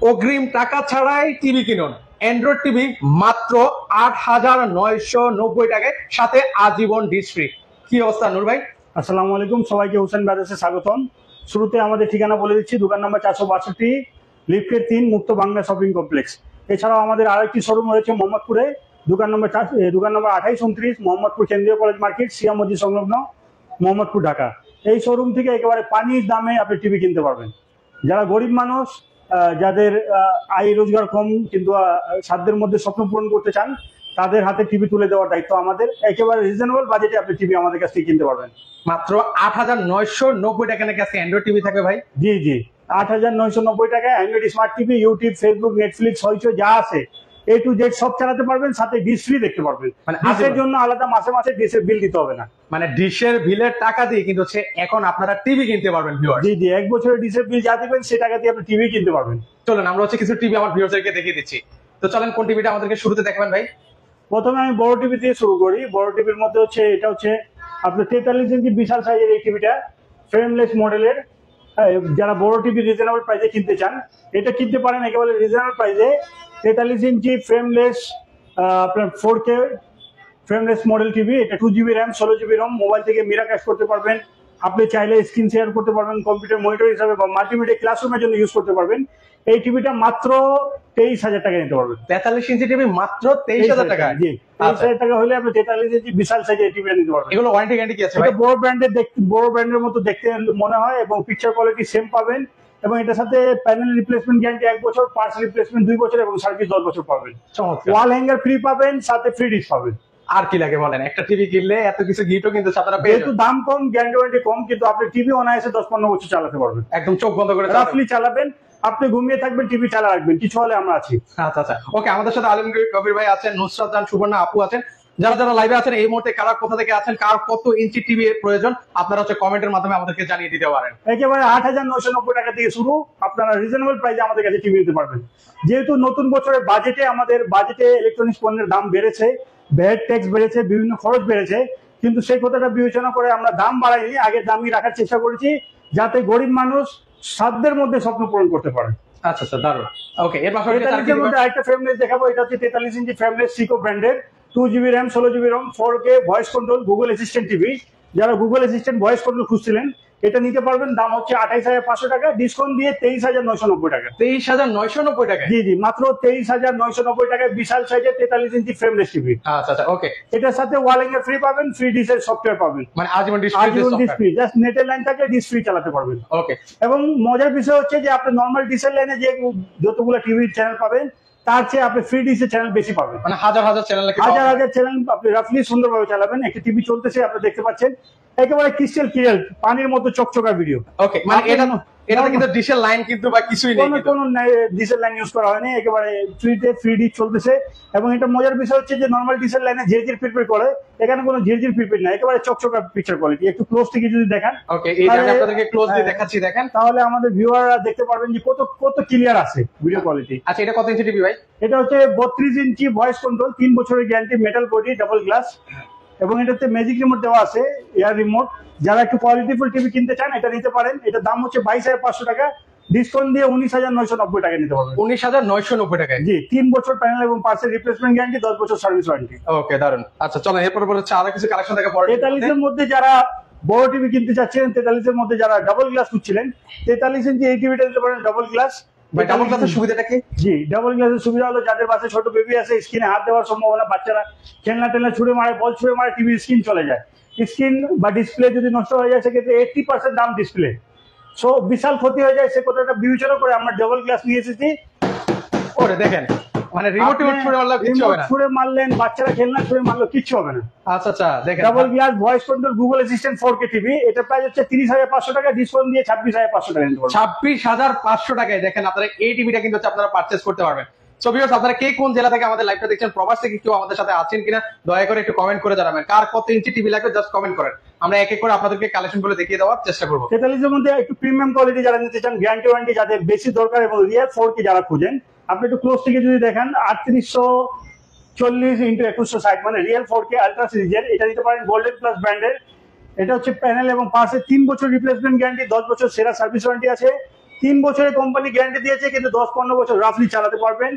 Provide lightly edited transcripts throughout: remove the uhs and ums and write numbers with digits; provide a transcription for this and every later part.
অগ্রিম টাকা ছাড়াই টিভি কিনুন। অ্যান্ড্রয়েড টিভি মাত্র ৮,৯৯০ টাকায়, সাথে আজীবন ডিশ ফ্রি। কি অবস্থা নূর ভাই? আসসালামু আলাইকুম, সবাইকে হোসেন ব্রাদার্সে স্বাগতম। শুরুতে আমাদের ঠিকানা বলে দিচ্ছি, দোকান নাম্বার 462, লিফটের 3, মুক্ত বাংলা শপিং কমপ্লেক্স। এছাড়াও আমাদের আরেকটি শোরুম রয়েছে মোহাম্মদপুরে, দোকান নম্বর 2829, মোহাম্মদপুর কেন্দ্রীয় কলেজ মার্কেট, সিয়া মসজিদ সংলগ্ন, মোহাম্মদপুর, ঢাকা। এই শোরুম থেকে একেবারে পানির দামে আপনি টিভি কিনতে পারবেন। যারা গরিব মানুষ, যাদের আয় রোজগার কম কিন্তু সাধ্যের মধ্যে স্বপ্ন পূরণ করতে চান, তাদের হাতে টিভি তুলে দেওয়ার দায়িত্ব আমাদের। একেবারে রিজনেবল বাজেটে আপনি টিভি আমাদের কাছ থেকে কিনতে পারবেন। মাত্র ৮,৯৯০ টাকা নাকি আজকে অ্যান্ড্রয়েড টিভি থাকে ভাই? জি জি, ৮,৯৯০ টাকায় Android smart TV, YouTube, Facebook, Netflix, হইচই যা আছে A to Z সব চালাতে পারবেন, সাথে ডিশ ফ্রি দেখতে পারবেন। মানে ডিশের জন্য আলাদা মাসে মাসে ডিশের বিল দিতে হবে না। মানে ডিশের বিলের টাকা দিয়ে কিন্তু এখন আপনারা টিভি কিনতে পারবেন ভিউয়ার। জি জি, 1 বছরের ডিশের বিল যা দিবেন সে টাকা দিয়ে আপনি টিভি কিনতে পারবেন। চলুন আমরা কিছু টিভি আমার ভিউয়ারদেরকে দেখিয়ে দিচ্ছি। তো চলেন, কোন টিভিটা আমাদেরকে শুরুতে দেখাবেন ভাই? প্রথমে আমি বড় টিভি দিয়ে শুরু করি। বড় টিভির মধ্যে এটা হচ্ছে আপনার 43 ইঞ্চি বিশাল সাইজের এই টিভিটা, ফ্রেমলেস মডেলের। যারা বড় টিভি রিজনেবল প্রাইসে কিনতে চান, এটা কিনতে পারেন একেবারে রিজনেবল প্রাইসে। 43 ইঞ্চি ফ্রেমলেস আপনার 4K ফ্রেমলেস মডেল টিভি। এটা 2GB RAM, 16GB Rome. Mobile থেকে মিরাকাশ করতে পারবেন। আপনি চাইলে স্ক্রিন শেয়ার করতে পারবেন, কম্পিউটার মনিটর হিসাবে বা মাল্টিমিডিয়া ক্লাসরুমের জন্য ইউজ করতে পারবেন। এই টিভিটা মাত্র 23,000 টাকা নিতে পারবেন। 43 ইঞ্চি টিভি মাত্র 23,000 টাকা? জি, 23,000 টাকা হলে আপনি 43 ইঞ্চি বিশাল সাইজের টিভিটা নিতে পারবেন। এগুলো ওয়ারেন্টি গ্যারান্টি কি আছে? এটা বড় ব্র্যান্ডের মতো দেখতে মনে হয় এবং পিকচার কোয়ালিটি সেম পাবেন। এবং এটার সাথে প্যানেল রিপ্লেসমেন্ট গ্যারান্টি 1 বছর, পার্টস রিপ্লেসমেন্ট 2 বছর এবং সার্ভিস 10 বছর পাবেন। ওয়াল হ্যাঙ্গার ফ্রি পাবেন, সাথে ফ্রি ডিশ পাবেন। আর কি লাগে বলেন? একটা টিভি কিনলে এত কিছু গিফটও কিন্তু আপনারা পেয়ে যাবেন। যেহেতু দাম কম, গ্যারান্টি কম, কিন্তু আপনি টিভি অনায়াসে 10-15 বছর চালাতে পারবেন। একদম চোখ বন্ধ করে রাফলি চালাবেন, আপনি ঘুমিয়ে থাকবেন, টিভি চালা রাখবেন, কিছু হলে আমরা আছি। আচ্ছা আচ্ছা, ওকে। আমাদের সাথে আলমগীর কবির ভাই আছেন, নুসরাত জাহান, সুবর্ণা আপু আছেন। যারা যারা লাইভে আছেন এই মুহূর্তে, কারা কোথা থেকে আছেন, কার কত ইঞ্চি টিভি প্রয়োজন, আপনারা কমেন্টের মাধ্যমে আমাদেরকে জানিয়ে দিতে পারেন। একেবারে 8,990 টাকা থেকে শুরু, আপনারা রিজনেবল প্রাইসে আমাদের কাছে টিভি নিতে পারবেন। যেহেতু নতুন বছরের আমাদের বাজেটে ইলেকট্রনিক্স পণ্যের দাম বেড়েছে, ভ্যাট ট্যাক্স বেড়েছে, বিভিন্ন খরচ বেড়েছে, কিন্তু সেই কথাটা বিবেচনা করে আমরা দাম বাড়াইনি, আগের দামই রাখার চেষ্টা করেছি, যাতে গরিব মানুষ সাধ্যের মধ্যে স্বপ্ন পূরণ করতে পারে। আচ্ছা আচ্ছা, দারুণ। ওকে, এর পাশাপাশি 43 মধ্যে আরেকটা ফ্রেমলেস দেখাবো। এটা হচ্ছে 43 ইঞ্চি ফ্রেমলেস সিকো ব্র্যান্ডের, 2GB RAM, 16GB ROM, 4K voice control, Google assistant TV. যারা গুগল অ্যাসিস্ট্যান্ট ভয়েস কন্ট্রোল খুঁজছিলেন, এটা নিতে পারবেন। দাম হচ্ছে 28,500 টাকা, ডিসকাউন্ট দিয়ে 23,990 টাকা। 23,990 টাকা? জি জি, মাত্র 23,990 টাকায় বিশাল সাইজের 43 ইঞ্চি ফ্রেমলেস টিভি। আচ্ছা আচ্ছা, ওকে। এটার সাথে ওয়াল হ্যাঙ্গার ফ্রি পাবেন, ফ্রি ডিশের সফটওয়্যার পাবেন, মানে আজীবন ডিশ ফ্রি। জাস্ট নেটের লাইন থাকে, ডিশ ফ্রি চালাতে পারবেন। ওকে। এবং মজার বিষয় হচ্ছে যে আপনি নরমাল ডিশের লাইনে যে যতগুলো টিভি চ্যানেল পাবেন, তার চেয়ে আপনি ফ্রি ডিশের চ্যানেল বেশি পাবেন। মানে হাজার হাজার চ্যানেল আপনি রাফলি সুন্দরভাবে চালাবেন। একটা টিভি চলতেছে, আপনি দেখতে পাচ্ছেন, একেবারে ক্রিস্টাল ক্লিয়ার, পানির মতো চকচকা ভিডিও। ওকে, মানে এটাতে কিন্তু ডিশের লাইন কিন্তু বা কিছুই নেই, কোনো ডিশের লাইন ইউজ করা হয়নি, একেবারে ফ্রি ডিশ চলতেছে। এবং এটা মজার বিষয় হচ্ছে যে নরমাল ডিশের লাইনে ঝিরঝির পিরপির করে, এখানে কোনো ঝিরঝির পিরপির না, একেবারে চকচকা পিকচার কোয়ালিটি। একটু ক্লোজ থেকে যদি দেখান, ওকে, এই যে আপনাদেরকে ক্লোজলি দেখাচ্ছি, দেখেন, তাহলে আমাদের ভিউয়াররা দেখতে পারবেন যে কত ক্লিয়ার আছে ভিডিও কোয়ালিটি। আচ্ছা, এটা কত ইঞ্চি টিভি ভাই? এটা হচ্ছে 32 ইঞ্চি ভয়েস কন্ট্রোল, 3 বছরের guarantee, metal body, double glass. এবং এটাতে ম্যাজিক রিমোট দেওয়া আছে, এয়ার রিমোট। যারা একটু কোয়ালিটিফুল টিভি কিনতে চান, এটা নিতে পারেন। এটার দাম হচ্ছে 22,500 টাকা, ডিসকাউন্ট দিয়ে 19,990 টাকা নিতে পারবেন। 19,990 টাকায়? জি, 3 বছর প্যানেল এবং পার্টসের রিপ্লেসমেন্ট গ্যারান্টি, 10 বছর সার্ভিস ওয়ারেন্টি। ওকে, দারুন। আচ্ছা চলেন, এরপর হচ্ছে আরো কিছু কালেকশন দেখা পড়ে। 43 এর মধ্যে যারা বড় টিভি কিনতে চাচ্ছেন, 43 এর মধ্যে যারা ডাবল গ্লাস খুঁজছিলেন, 43 ইঞ্চি এই টিভিটা নিতে পারেন ডাবল গ্লাস। ডাবল গ্লাসের সুবিধাটা কি? জি, ডাবল গ্লাসের সুবিধা হলো যাদের বাসায় ছোট বেবি আছে, স্ক্রিনে হাত দেওয়ার সম্ভাবনা, বাচ্চারা খেলনা টেলনা ছুড়ে মারে, বল ছুড়ে মারে, টিভির স্ক্রিন চলে যায়। স্ক্রিন বা ডিসপ্লে যদি নষ্ট হয়ে যায়, সেক্ষেত্রে 80% দাম ডিসপ্লে, সো বিশাল ক্ষতি হয়ে যায়। সে কথাটা বিবেচনা করে আমরা ডাবল গ্লাস নিয়ে এসেছি। ওরে দেখেন, মানে রিমোট ছুড়ে মারলে কিছু হবে না, ছুড়ে মারলেন, বাচ্চারা খেলনা ছুড়ে মারলো, কিচ্ছু হবে না। আচ্ছা আচ্ছা, দেখেন, double glass voice control Google assistant 4K TV. এটা প্রাইস হচ্ছে 30,500 টাকা, ডিসকাউন্ট দিয়ে 26,500 টাকা নিতে পারবেন। 26,500 টাকায় দেখেন আপনারা এই টিভিটা কিন্তু আপনারা পারচেজ করতে পারবেন। সো ভিউয়ার্স, আপনারা কে কোন জেলা থেকে আমাদের লাইভটা দেখছেন, প্রবাস থেকে কেউ আমাদের সাথে আছেন কিনা, দয়া করে একটু কমেন্ট করে জানাবেন। কার কত ইঞ্চি টিভি লাগবে জাস্ট কমেন্ট করেন, আমরা এক এক করে আপনাদেরকে কালেকশন গুলো দেখিয়ে দেওয়ার চেষ্টা করবো। 43 এর মধ্যে একটু প্রিমিয়াম কোয়ালিটি যারা নিতে চান, গ্যারান্টি ওয়ারেন্টি যাদের বেশি দরকার এবং রিয়েল 4K যারা খুঁজেন, আপনি একটু ক্লোজ থেকে যদি দেখেন, 3840x2160 মানে রিয়েল 4K আলট্রা সিরিজের, এটা নিতে পারেন গোল্ডেন প্লাস ব্র্যান্ডের। এটা হচ্ছে প্যানেল এবং পার্টসের 3 বছর রিপ্লেসমেন্ট গ্যারান্টি, 10 বছর সেরা সার্ভিস ওয়ারেন্টি আছে। 3 বছরের কোম্পানি গ্যারান্টি দিয়েছে, কিন্তু 10-15 বছর রাফলি চালাতে পারবেন।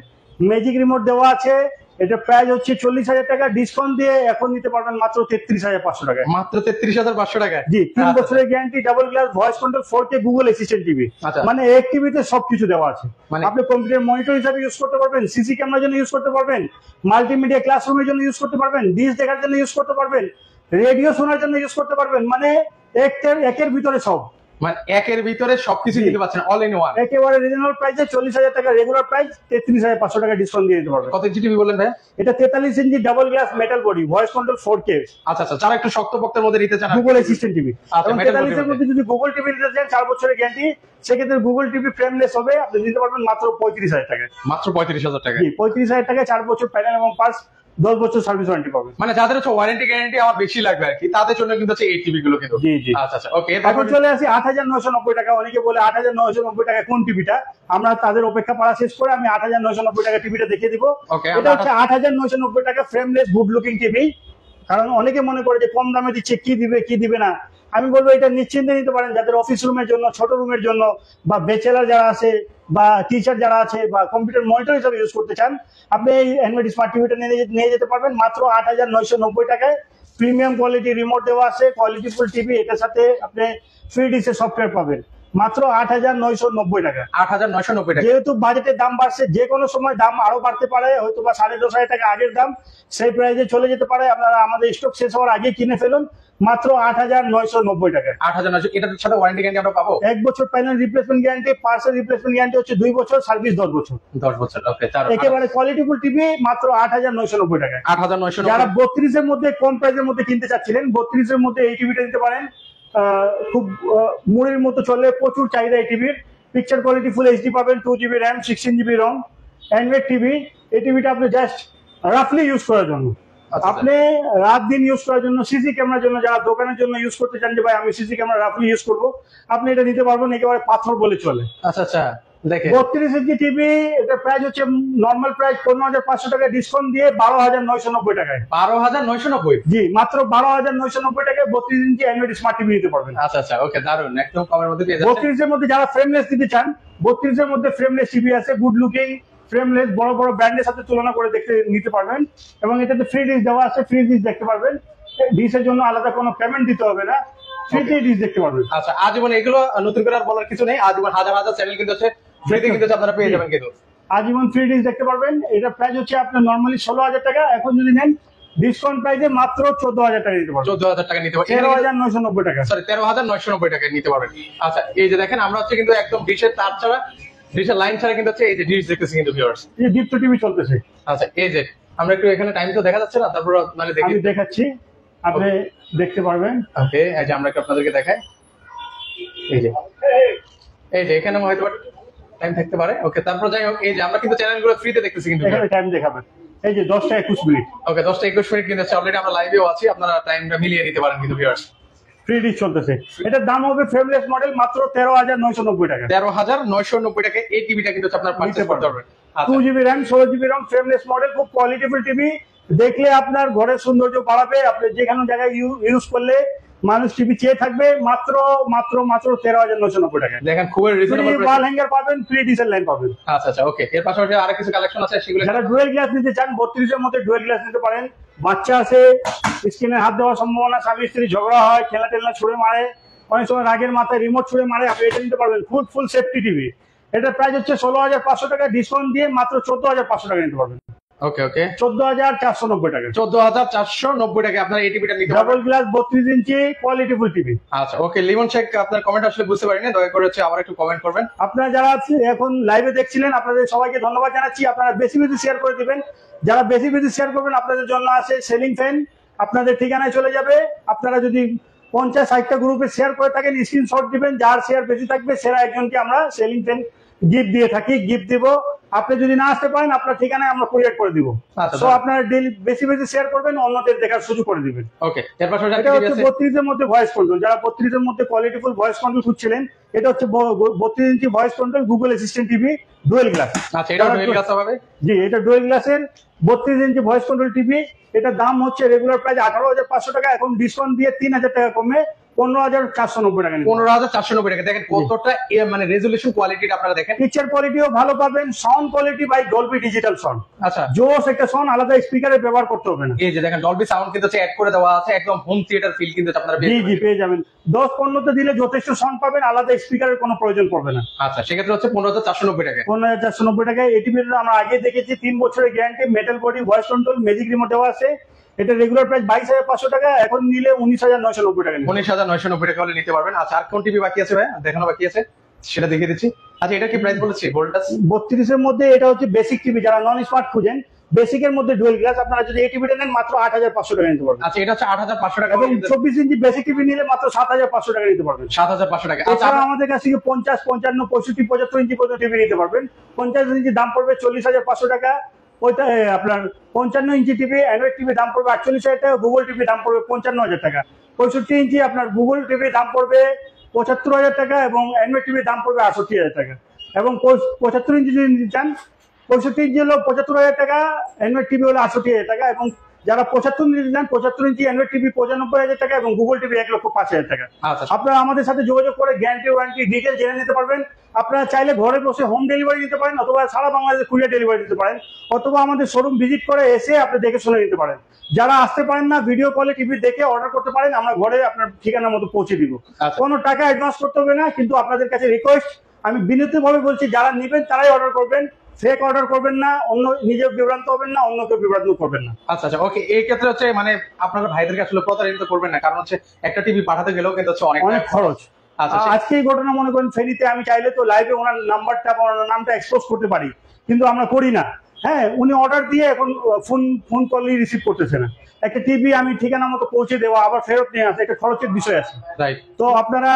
ম্যাজিক রিমোট দেওয়া আছে। এটা প্রাইস হচ্ছে 40,000 টাকা, ডিসকাউন্ট দিয়ে এখন নিতে পারবেন মাত্র 33,500 টাকায়। মাত্র 33,500 টাকায়। জি, 3 বছরের guarantee, double glass, voice control, 4K Google assistant TV. আচ্ছা। মানে এক টিভিতে সবকিছু দেওয়া আছে। মানে আপনি কম্পিউটার মনিটর হিসাবে ইউজ করতে পারবেন, সিসি ক্যামেরার জন্য ইউজ করতে পারবেন, মাল্টিমিডিয়া ক্লাসরুমের জন্য ইউজ করতে পারবেন, ডিশ দেখার জন্য ইউজ করতে পারবেন, রেডিও শোনার জন্য ইউজ করতে পারবেন। মানে একের ভিতরে সব, মানে একের ভিতরে সবকিছু নিতে পারছেন, অল ইন ওয়ান। একেবারে রিজনেবল প্রাইসে 40,000 টাকা, রেগুলার প্রাইস 33,500 টাকা ডিসকাউন্ট দিয়ে দিতে পারবেন। কত ইঞ্চি টিভি বললেন ভাই? এটা 43 inch double glass metal body, voice control, 4K। আচ্ছা আচ্ছা, যারা একটু শক্তপোক্তের মধ্যে নিতে চান, গুগল অ্যাসিস্ট্যান্ট টিভি। আচ্ছা, এবং metal body 43 এর মধ্যে যদি গুগল টিভি নিতে চান 4 বছরের গ্যারান্টি, সেক্ষেত্রে গুগল টিভি ফ্রেমলেস হবে, আপনি নিতে পারবেন মাত্র 35,000 টাকায়। মাত্র 35,000 টাকা। জি, 35,000 টাকায় 4 বছর প্যানেল এবং পার্স, 10 বছর সার্ভিস ওয়ারেন্টি পাবেন। মানে যাদের হচ্ছে ওয়ারেন্টি গ্যারান্টি আমার বেশি লাগবে আর কি, তাদের জন্য কিন্তু হচ্ছে এই টিভি গুলো কিন্তু। জি জি। আচ্ছা আচ্ছা, ওকে। এখন চলে আসি 8,990 টাকা। অনেকে বলে 8,990 টাকা কোন টিভিটা, আমরা তাদের অপেক্ষা পাড়া শেষ করে আমি 8,990 টাকা টিভিটা দেখিয়ে দিব। ওকে, এটা হচ্ছে 8,990 টাকা ফ্রেমলেস গুড লুকিং টিভি। কারণ অনেকে মনে করে যে কম দামে দিচ্ছে, কি দিবে কি দিবে না। আমি বলবো এটা নিশ্চিন্তে নিতে পারেন, যাদের অফিস রুমের জন্য, ছোট রুমের জন্য, বা ব্যাচেলার যারা আছে, বা টিচার যারা আছে, বা কম্পিউটার মনিটর হিসেবে ইউজ করতে চান, আপনি এই অ্যান্ড্রয়েড স্মার্ট টিভিটা নিয়ে যেতে পারবেন মাত্র 8,990 টাকায়। প্রিমিয়াম কোয়ালিটি রিমোট দেওয়া আছে, কোয়ালিটিফুল টিভি, এটার সাথে আপনি ফ্রি ডিসের সফটওয়্যার পাবেন মাত্র 8,990 টাকা। 8,990 টাকা। যেহেতু বাজেটের দাম বাড়ছে, যে কোনো সময় দাম আরো বাড়তে পারে, হয়তো বা 10,500 টাকা আগের দাম সেই প্রাইসে চলে যেতে পারে। আপনারা আমাদের স্টক শেষ হওয়ার আগে কিনে ফেলুন মাত্র 8,990 টাকা। 8,900, এটার সাথে ওয়ারেন্টি গ্যারান্টি আমরা পাবো? 1 বছর panel replacement guarantee, parcel replacement guarantee হচ্ছে 2 বছর, সার্ভিস 10 বছর। 10 বছর, ওকে। একেবারে কোয়ালিটিফুল টিভি মাত্র 8,990 টাকায়। 8,990। যারা 32 এর মধ্যে কম প্রাইসের মধ্যে কিনতে চাচ্ছিলেন, 32 এর মধ্যে এই টিভিটা নিতে পারেন। খুব মুড়ির মতো চলে, প্রচুর চাহিদা এই টিভির। পিকচার কোয়ালিটি ফুল এইচডি পাবেন, 2GB র্যাম, 16GB রম, অ্যান্ড্রয়েড টিভি। এই টিভিটা আপনি জাস্ট রাফলি ইউজ করার জন্য, আপনি রাত দিন ইউজ করার জন্য, সিসি ক্যামেরার জন্য, যারা দোকানের জন্য ইউজ করতে চান যে ভাই আমি সিসি ক্যামেরা রাফলি ইউজ করবো, আপনি এটা নিতে পারবেন, একেবারে পাথর বলে চলে। আচ্ছা আচ্ছা, দেখেন 32 ইঞ্চি টিভি, এটা প্রাইস হচ্ছে নর্মাল প্রাইস 15,500 টাকা, ডিসকাউন্ট দিয়ে 12,990 টাকায়। 12,990? জি, মাত্র 12,990 টাকায় 32 ইঞ্চি অ্যান্ড্রয়েড স্মার্ট টিভি নিতে পারবেন। আচ্ছা আচ্ছা, ওকে, দারুন, একদম কমের মধ্যে পেয়ে যাচ্ছেন। 32 এর মধ্যে যারা ফ্রেমলেস দিতে চান, 32 এর মধ্যে ফ্রেমলেস টিভি আছে, গুড লুকিং ফ্রেমলেস, বড় বড় ব্র্যান্ডের সাথে তুলনা করে দেখতে নিতে পারবেন। এবং এটাতে ফ্রি ডিশ দেওয়া আছে, ফ্রি ডিশ দেখতে পারবেন। ডিশের জন্য আলাদা কোনো পেমেন্ট দিতে হবে না, ফ্রিতে ডিশ দেখতে পারবেন। আচ্ছা, আজীবন এগুলো নতুন করে আর বলার কিছু নেই, আজীবন হাজার হাজার চ্যানেল কিন্তু হচ্ছে ফ্রিতে কিন্তু আপনারা পেয়ে যাবেন কিন্তু। আজীবন ফ্রি ডিশ দেখতে পারবেন। এটা প্রাইস হচ্ছে আপনার নর্মালি 16,000 টাকা, এখন যদি নেন ডিসকাউন্ট প্রাইসে মাত্র 14,000 টাকা নিতে পারবেন। 14,000 টাকা নিতে পারবেন, 13,990 টাকা। সরি 13,990 টাকায় নিতে পারবেন। আচ্ছা, এই যে দেখেন আমরা হচ্ছে কিন্তু একদম ডিশের তার ছাড়া, ডিশের লাইন ছাড়া কিন্তু হচ্ছে এই যে ডিশ দেখতেছি কিন্তু ভিউয়ার্স। এই যে দীপ্ত টিভি চলতেছে। আচ্ছা, এই যে আমরা একটু এখানে টাইম তো দেখা যাচ্ছে না, তারপর মানে দেখি, আমি দেখাচ্ছি, আপনি দেখতে পারবেন। ওকে, এই যে আমরা একটু আপনাদেরকে দেখাই, এই যে এখানে হয়তো টাইম থাকতে পারে। ওকে, তারপর যাই হোক, এই যে আমরা কিন্তু চ্যানেলগুলো ফ্রিতে দেখতেছি কিন্তু। এখানে টাইম দেখাবেন, এই যে 10:21 ওকে, 10:21 কিন্তু অলরেডি আমরা লাইভেও আছি, আপনারা টাইমটা মিলিয়ে নিতে পারেন কিন্তু ভিউয়ার্স। ফ্রি ডিশ চলতেছে। এটার দাম হবে ফ্রেমলেস মডেল মাত্র 13,990 টাকা। 13,990 টাকায় এই টিভিটা কিন্তু আপনার পারচেজ করতে পারবেন। 2GB র্যাম, 16GB রম, ফ্রেমলেস মডেল, খুব কোয়ালিটিফুল টিভি। দেখলে আপনার ঘরের সৌন্দর্য বাড়াবে, আপনি যেখানে জায়গায় ইউজ করলে মানুষ টিভি চেয়ে থাকবে। মাত্র মাত্র মাত্র 13,990 টাকা। দেখেন খুবই রিজনেবল প্রাইস। ওয়াল হ্যাঙ্গার পাবেন, ফ্রি ডিসেল লাইন পাবেন। আচ্ছা আচ্ছা, ওকে। এর পাশাপাশি আরো কিছু কালেকশন আছে, সেগুলো যারা ডুয়েল গ্লাস নিতে চান, 32 এর মধ্যে ডুয়েল গ্লাস নিতে পারেন। বাচ্চা আছে, স্ক্রিনে হাত দেওয়ার সম্ভাবনা, স্বামী স্ত্রী ঝগড়া হয়, খেলা টেলা ছুড়ে মারে, অনেক সময় রাগের মাথায় রিমোট ছুড়ে মারে, আপনি এটা নিতে পারবেন। ফুল সেফটি টিভি। এটার প্রাইস হচ্ছে 16,500 টাকা, ডিসকাউন্ট দিয়ে মাত্র 14,500 টাকা নিতে পারবেন। ওকে ওকে, 14,490 টাকা। 14,490 টাকা আপনার এই টিভিটা নিতে পারবেন। ডাবল গ্লাস 32 ইঞ্চি কোয়ালিটিফুল টিভি। আচ্ছা, ওকে। লিমন শেখ, আপনার কমেন্ট আসলে বুঝতে পারিনি, দয়া করে হচ্ছে আবার একটু কমেন্ট করবেন। আপনারা যারা এখন লাইভে দেখছিলেন, আপনাদের সবাইকে ধন্যবাদ জানাচ্ছি। আপনারা বেশি বেশি শেয়ার করে দিবেন। যারা বেশি বেশি শেয়ার করবেন, আপনাদের জন্য আছে সেলিং ফ্যান, আপনাদের ঠিকানায় চলে যাবে। আপনারা যদি 50-60টা গ্রুপে শেয়ার করে থাকেন, স্ক্রিনশট দিবেন, যার শেয়ার বেশি থাকবে সেরা একজনকে আমরা সেলিং ফ্যান গিফট দিয়ে থাকি, গিফট দিব। আপনি যদি না আসতে পারেন, আপনার ঠিকানায় আমরা কুরিয়ার করে দিব। সো আপনারা ডেইলি বেশি বেশি শেয়ার করবেন, অন্যদের দেখার সুযোগ করে দিবেন। ওকে, এর পাশাপাশি এটা হচ্ছে 32 এর মধ্যে ভয়েস কন্ট্রোল। যারা 32 এর মধ্যে কোয়ালিটিফুল ভয়েস কন্ট্রোল খুঁজছিলেন, এটা হচ্ছে 32 inch voice control Google assistant TV dual glass. আচ্ছা, এটা ডুয়েল গ্লাস হবে? জি, এটা ডুয়েল গ্লাসের 32 ইঞ্চি ভয়েস কন্ট্রোল টিভি। এটা দাম হচ্ছে রেগুলার প্রাইস 18,500 টাকা, এখন ডিসকাউন্ট দিয়ে 3,000 টাকা কমে 15,490 টাকা। 15,490 টাকা। দেখেন কতটা মানে রেজুলেশন কোয়ালিটিটা আপনারা দেখেন। পিকচার কোয়ালিটিও ভালো পাবেন, sound quality by Dolby digital sound. আচ্ছা, জোস একটা সাউন্ড, আলাদা স্পিকারে ব্যবহার করতে হবে না। এই যে দেখেন ডলবি সাউন্ড কিন্তু অ্যাড করে দেওয়া আছে, একদম হোম থিয়েটার ফিল কিন্তু আপনারা পেয়ে যাবেন। 10-15 দিলে যথেষ্ট সাউন্ড পাবেন, আলাদা স্পিকারের কোনো প্রয়োজন পড়বে না। আচ্ছা, সেক্ষেত্রে হচ্ছে 15,490 টাকা। 15,490 টাকায়। এটিভির আমরা আগে দেখেছি 3 বছরের guarantee, metal body, voice control, magic remote দেওয়া আছে। এটা রেগুলার প্রাইস 22,500 টাকা, এখন নিলে 19,990 টাকা। 19,990 টাকা হলে নিতে পারবেন। আচ্ছা, আর কোন টিভি বাকি আছে ভাই? দেখানো বাকি আছে, সেটা দেখিয়ে দিচ্ছি। আচ্ছা, এটা কি প্রাইস বলেছি? ভোল্টাস 32 এর মধ্যে এটা হচ্ছে বেসিক টিভি, যারা নন স্মার্ট খুঁজেন, বেসিকের মধ্যে ডুয়েল গ্লাস, আপনারা যদি এই টিভিটা নেন মাত্র 8,500 টাকা নিতে পারবেন। আচ্ছা, এটা হচ্ছে 8,500 টাকা এবং 24 ইঞ্চি বেসিক টিভি নিলে মাত্র 7,500 টাকা নিতে পারবেন। 7,500 টাকা। আচ্ছা, এছাড়া আমাদের কাছ থেকে 50, 55, 65, 75 ইঞ্চি পর্যন্ত টিভি নিতে পারবেন। 50 ইঞ্চি দাম পড়বে 40,500 টাকা। ওইটা আপনার 55 ইঞ্চি টিভি, অ্যান্ড্রয়েড টিভি দাম পড়বে 48,000 টাকা, গুগল টিভি দাম পড়বে 55,000 টাকা। 65 ইঞ্চি আপনার গুগল টিভি দাম পড়বে 75,000 টাকা এবং অ্যান্ড্রয়েড টিভি দাম পড়বে 68,000 টাকা। এবং 75 ইঞ্চি যদি নিতে চান, 65 ইঞ্চি হলো 75,000 টাকা, অ্যান্ড্রয়েড টিভি হলো 68,000 টাকা। এবং যারা 75 নিতে চান, 75 ইঞ্চি অ্যান্ড্রয়েড টিভি 95,000 টাকা এবং গুগল টিভি 1,05,000 টাকা। আচ্ছা, আপনারা আমাদের সাথে যোগাযোগ করে গ্যারান্টি ওয়ারেন্টি ডিটেল জেনে নিতে পারবেন। আপনারা চাইলে ঘরে বসে হোম ডেলিভারি নিতে পারেন, অথবা সারা বাংলাদেশে কুরিয়ার ডেলিভারি দিতে পারেন, অথবা আমাদের শোরুম ভিজিট করে এসে আপনি দেখে শুনে নিতে পারেন। যারা আসতে পারেন না, ভিডিও কলে টিভি দেখে অর্ডার করতে পারেন, আমরা ঘরে আপনার ঠিকানা মতো পৌঁছে দিব। আচ্ছা। কোনো টাকা অ্যাডভান্স করতে হবে না। কিন্তু আপনাদের কাছে রিকোয়েস্ট, আমি বিনীতভাবে বলছি, যারা নেবেন তারাই অর্ডার করবেন, ফেক অর্ডার করবেন না, অন্য নিজেও বিভ্রান্ত হবেন না, অন্যকে বিভ্রান্ত করবেন না। আচ্ছা, আচ্ছা, ওকে। এই ক্ষেত্রে হচ্ছে মানে আপনারা ভাইদেরকে আসলে প্রতারিত করবেন না, কারণ হচ্ছে একটা টিভি পাঠাতে গেলেও কিন্তু হচ্ছে অনেক খরচ। আচ্ছা, আজকে এই ঘটনা মনে করেন ফেনীতে, আমি চাইলে তো লাইভে ওনার নাম্বারটা বা ওনার নামটা এক্সপোজ করতে পারি, কিন্তু আমরা করি না। হ্যাঁ, উনি অর্ডার দিয়ে এখন ফোন কলই রিসিভ করতেছে না। একটা টিভি আমি ঠিকানা মতো পৌঁছে দেওয়া, আবার ফেরত নিয়ে আসে, একটা খরচের বিষয় আছে। রাইট। তো আপনারা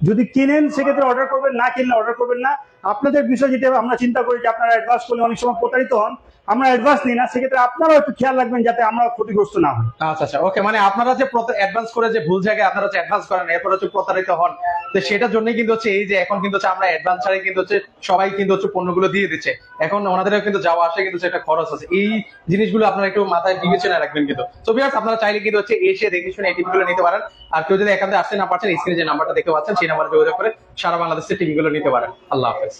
যদি কিনেন সেক্ষেত্রে অর্ডার করবেন, না কিনলে অর্ডার করবেন না। আপনাদের বিষয় যেটা আমরা চিন্তা করি যে আপনারা অ্যাডভান্স করলে অনেক সময় প্রতারিত হন, আমরা অ্যাডভান্স নিই না, সেক্ষেত্রে আপনারাও একটু খেয়াল রাখবেন যাতে আমরা ক্ষতিগ্রস্ত না হই। আচ্ছা, আচ্ছা, ওকে। মানে আপনারা যে অ্যাডভান্স করে যে ভুল জায়গায় আপনারা হচ্ছে অ্যাডভান্স করেন, এরপর হচ্ছে প্রতারিত হন, তো সেটার জন্যই কিন্তু হচ্ছে এই যে এখন কিন্তু হচ্ছে আমরা অ্যাডভান্স ছাড়াই কিন্তু হচ্ছে সবাই কিন্তু হচ্ছে পণ্যগুলো দিয়ে দিচ্ছে। এখন ওনাদেরও কিন্তু যাওয়া আসে কিন্তু একটা খরচ আছে। এই জিনিসগুলো আপনারা একটু মাথায় বিবেচনা রাখবেন কিন্তু। তো ভিউয়ার্স, আপনারা চাইলে কিন্তু হচ্ছে এসে দেখে শুনে এই টিভিগুলো নিতে পারেন। আর কেউ যদি এখান থেকে আসতে না পারছেন, স্ক্রিনে যে নাম্বারটা দেখতে পাচ্ছেন সেই নাম্বারে যোগাযোগ করে সারা বাংলাদেশের টিভিগুলো নিতে পারেন। আল্লাহ হাফেজ।